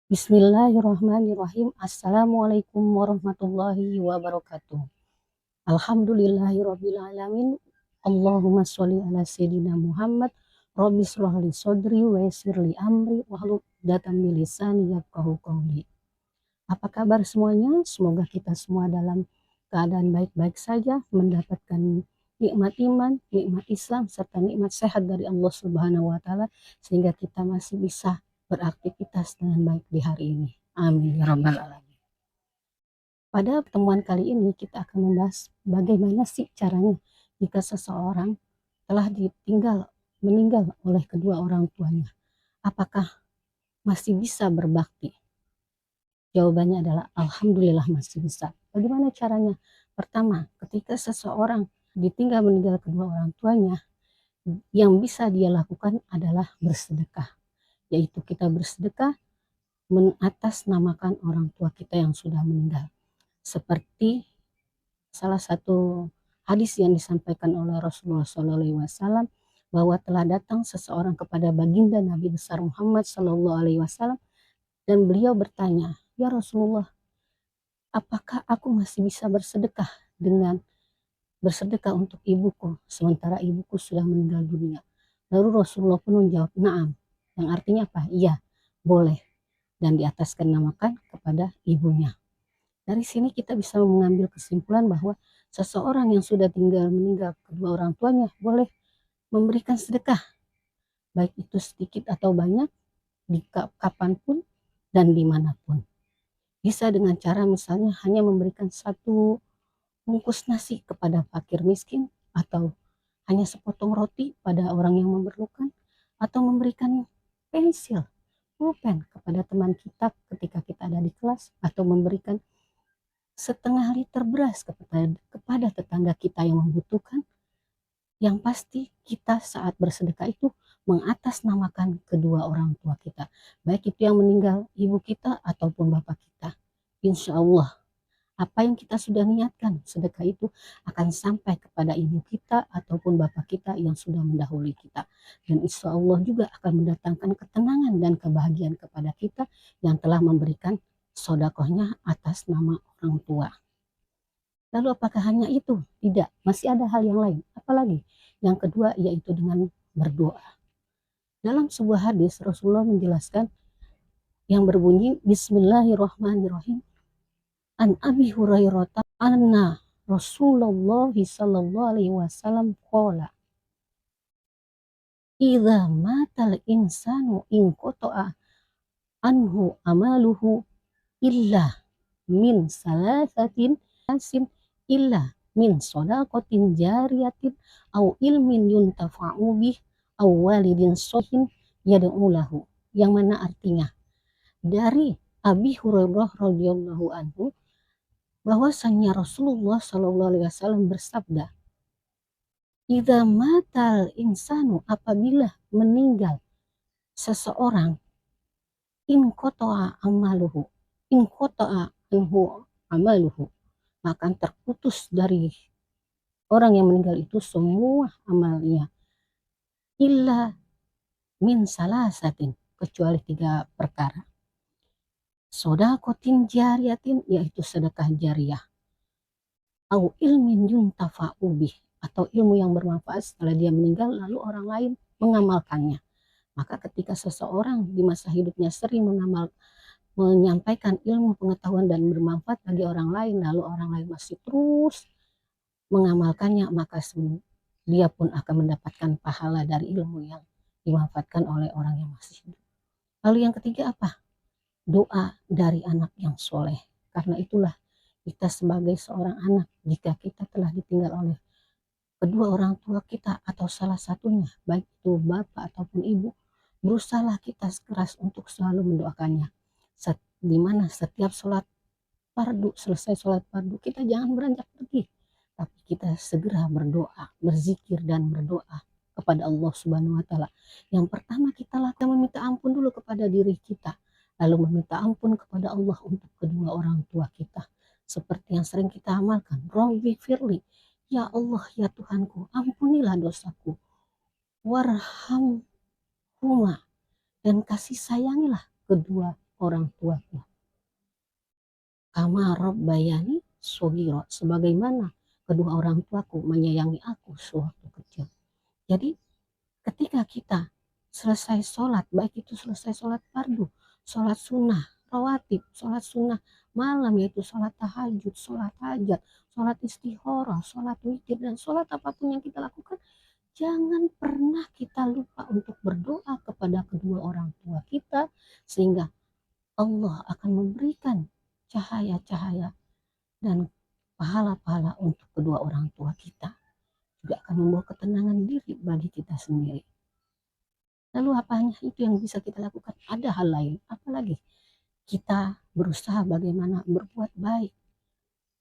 Bismillahirrahmanirrahim. Assalamualaikum warahmatullahi wabarakatuh. Alhamdulillahirabbil alamin. Allahumma sholli ala sayyidina Muhammad. Rabbi shrah li shodri wa yassir li amri wahlul 'uqdatam min lisani yafqahu qawli. Apa kabar semuanya? Semoga kita semua dalam keadaan baik-baik saja, mendapatkan nikmat iman, nikmat Islam, serta nikmat sehat dari Allah Subhanahu wa Ta'ala, sehingga kita masih bisa beraktivitas dengan baik di hari ini. Amin ya Rabbal Alamin. Pada pertemuan kali ini kita akan membahas bagaimana sih caranya jika seseorang telah meninggal oleh kedua orang tuanya. Apakah masih bisa berbakti? Jawabannya adalah alhamdulillah masih bisa. Bagaimana caranya? Pertama, ketika seseorang meninggal kedua orang tuanya, yang bisa dia lakukan adalah bersedekah. Yaitu kita bersedekah mengatasnamakan orang tua kita yang sudah meninggal. Seperti salah satu hadis yang disampaikan oleh Rasulullah SAW, bahwa telah datang seseorang kepada baginda Nabi besar Muhammad SAW, dan beliau bertanya, "Ya Rasulullah, apakah aku masih bisa bersedekah untuk ibuku sementara ibuku sudah meninggal dunia?" Lalu Rasulullah pun menjawab, "Na'am." Yang artinya apa? Iya, boleh. Dan diataskan namakan kepada ibunya. Dari sini kita bisa mengambil kesimpulan bahwa seseorang yang sudah meninggal kedua orang tuanya boleh memberikan sedekah, baik itu sedikit atau banyak, di kapanpun dan dimanapun. Bisa dengan cara misalnya hanya memberikan satu bungkus nasi kepada fakir miskin, atau hanya sepotong roti pada orang yang memerlukan, atau memberikan pensil, pulpen kepada teman kita ketika kita ada di kelas, atau memberikan setengah liter beras kepada tetangga kita yang membutuhkan. Yang pasti kita saat bersedekah itu mengatasnamakan kedua orang tua kita, baik itu yang meninggal ibu kita ataupun bapak kita. Insya Allah apa yang kita sudah niatkan sedekah itu akan sampai kepada ibu kita ataupun bapak kita yang sudah mendahului kita, dan insya Allah juga akan mendatangkan ketenangan dan kebahagiaan kepada kita yang telah memberikan sodakohnya atas nama orang tua. Lalu apakah hanya itu? Tidak, masih ada hal yang lain. Apalagi? Yang kedua yaitu dengan berdoa. Dalam sebuah hadis Rasulullah menjelaskan yang berbunyi Bismillahirrahmanirrahim. An Abi Hurairah anna Rasulullah sallallahu alaihi wasallam qala idza matal insanu in qata'a anhu amaluhu illa min salasatin asin illa min sodaqatin jariyatin au ilmin yuntafa'u bih au walidin sohin yad'u lahu, yang mana artinya dari Abi Hurairah radhiyallahu anhu bahwasanya Rasulullah Shallallahu alaihi wasallam bersabda, idza matal insanu, apabila meninggal seseorang, in qata'a anhu amaluhu, maka terputus dari orang yang meninggal itu semua amalnya, illa min salasatin, kecuali 3 perkara. Sodakotin jariyatin, yaitu sedekah jariah, au ilmin yuntafa'u bih, atau ilmu yang bermanfaat setelah dia meninggal lalu orang lain mengamalkannya. Maka ketika seseorang di masa hidupnya sering menyampaikan ilmu pengetahuan dan bermanfaat bagi orang lain, lalu orang lain masih terus mengamalkannya, maka dia pun akan mendapatkan pahala dari ilmu yang dimanfaatkan oleh orang yang masih hidup. Lalu yang ketiga apa? Doa dari anak yang soleh. Karena itulah kita sebagai seorang anak, jika kita telah ditinggal oleh kedua orang tua kita atau salah satunya, baik itu bapak ataupun ibu, berusahalah kita keras untuk selalu mendoakannya. Dimana setiap selesai sholat fardu, kita jangan beranjak pergi, tapi kita segera berdoa, berzikir dan berdoa kepada Allah Subhanahu wa Ta'ala. Yang pertama kita lakukan meminta ampun dulu kepada diri kita, lalu meminta ampun kepada Allah untuk kedua orang tua kita, seperti yang sering kita amalkan. Rabbi firli, ya Allah ya Tuhanku, ampunilah dosaku, warhamhuma, dan kasih sayangilah kedua orang tuaku. Kama rabbayani shogiro, sebagaimana kedua orang tuaku menyayangi aku sewaktu kecil. Jadi ketika kita selesai sholat, baik itu selesai sholat fardu, sholat sunnah, rawatib, sholat sunnah malam, yaitu sholat tahajud, sholat hajat, sholat istikharah, sholat witir, dan sholat apapun yang kita lakukan, jangan pernah kita lupa untuk berdoa kepada kedua orang tua kita, sehingga Allah akan memberikan cahaya-cahaya dan pahala-pahala untuk kedua orang tua kita. Juga akan membawa ketenangan diri bagi kita sendiri. Lalu apanya itu yang bisa kita lakukan? Ada hal lain, apalagi kita berusaha bagaimana berbuat baik,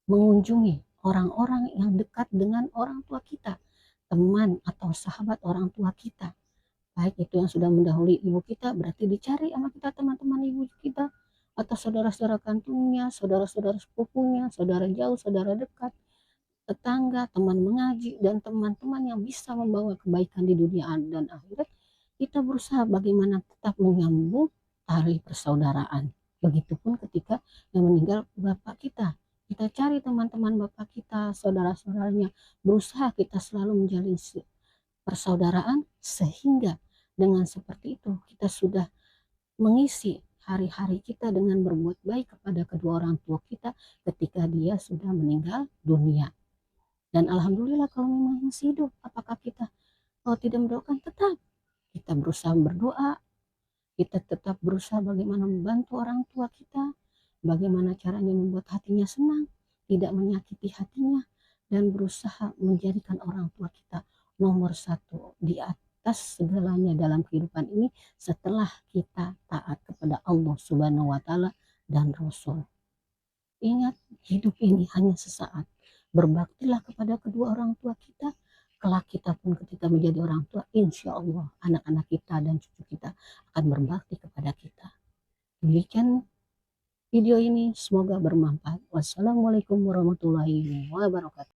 mengunjungi orang-orang yang dekat dengan orang tua kita, teman atau sahabat orang tua kita. Baik itu yang sudah mendahului ibu kita, berarti dicari sama kita teman-teman ibu kita, atau saudara-saudara kandungnya, saudara-saudara sepupunya, saudara jauh, saudara dekat, tetangga, teman mengaji, dan teman-teman yang bisa membawa kebaikan di dunia dan akhirat. Kita berusaha bagaimana tetap menyambung tali persaudaraan. Begitupun ketika yang meninggal bapak kita. Kita cari teman-teman bapak kita, saudara-saudaranya. Berusaha kita selalu menjalin persaudaraan, sehingga dengan seperti itu kita sudah mengisi hari-hari kita dengan berbuat baik kepada kedua orang tua kita ketika dia sudah meninggal dunia. Dan alhamdulillah kalau memang masih hidup, apakah kita tidak mendoakan? Tetap kita berusaha berdoa, kita tetap berusaha bagaimana membantu orang tua kita, bagaimana caranya membuat hatinya senang, tidak menyakiti hatinya, dan berusaha menjadikan orang tua kita nomor satu di atas segalanya dalam kehidupan ini setelah kita taat kepada Allah Subhanahu wa Ta'ala dan Rasul. Ingat, hidup ini hanya sesaat. Berbaktilah kepada kedua orang tua kita. Kelak kita pun ketika menjadi orang tua, insya Allah anak-anak kita dan cucu kita akan berbakti kepada kita. Demikian video ini, semoga bermanfaat. Wassalamualaikum warahmatullahi wabarakatuh.